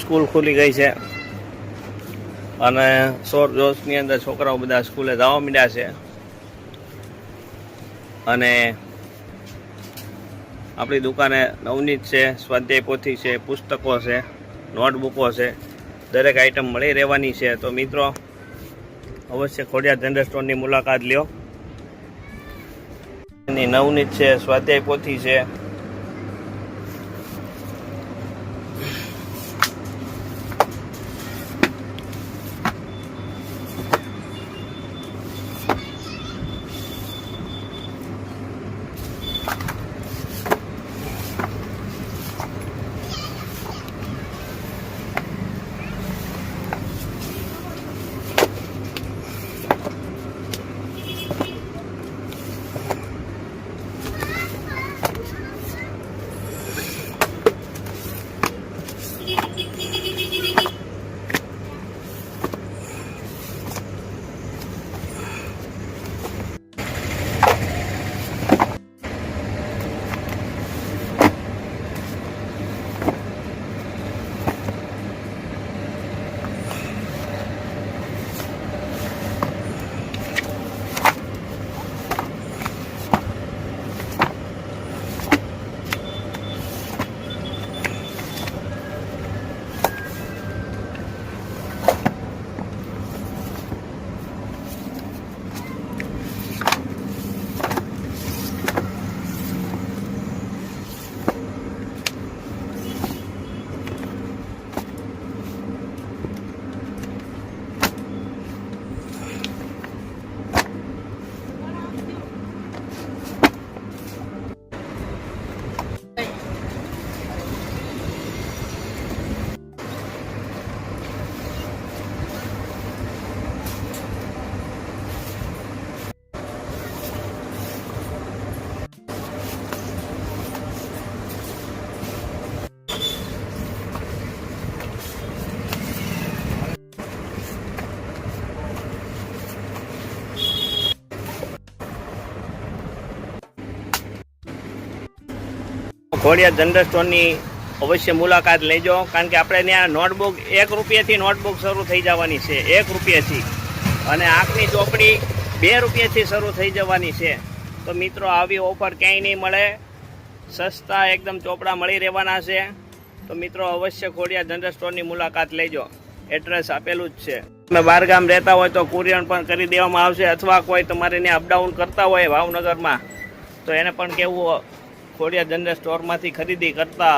School ખુલી ગઈ છે અને શોર જોશની અંદર છોકરાઓ બધા સ્કૂલે જવા માંડ્યા છે. અને આપણી દુકાને નવનીત છે, સ્વાધ્યાય પોથી છે, પુસ્તકો છે, નોટબુકો છે, દરેક આઈટમ મળી રહેવાની છે. તો મિત્રો અવશ્ય ખોડિયાર જનરલ સ્ટોરની મુલાકાત લ્યો. એની નવનીત છે, સ્વાધ્યાય પોથી છે, ખોડિયાર જનરલ સ્ટોરની અવશ્ય મુલાકાત લેજો. કારણ કે આપણે ત્યાં નોટબુક 1 રૂપિયાથી નોટબુક શરૂ થઈ જવાની છે, 1 રૂપિયાથી. અને આંખની ચોપડી 2 રૂપિયાથી શરૂ થઈ જવાની છે. તો મિત્રો આવી ઓફર ક્યાંય નહીં મળે. સસ્તા એકદમ ચોપડા મળી રહેવાના છે. તો મિત્રો અવશ્ય ખોડિયાર જનરલ સ્ટોરની મુલાકાત લેજો. એડ્રેસ આપેલું જ છે. તમે બહારગામ રહેતા હોય તો કુરિયર પણ કરી દેવામાં આવશે, અથવા કોઈ તમારે ત્યાં અપડાઉન કરતા હોય ભાવનગરમાં તો એને પણ કહેવું ખોડિયાર જનરલ સ્ટોરમાંથી ખરીદી કરતા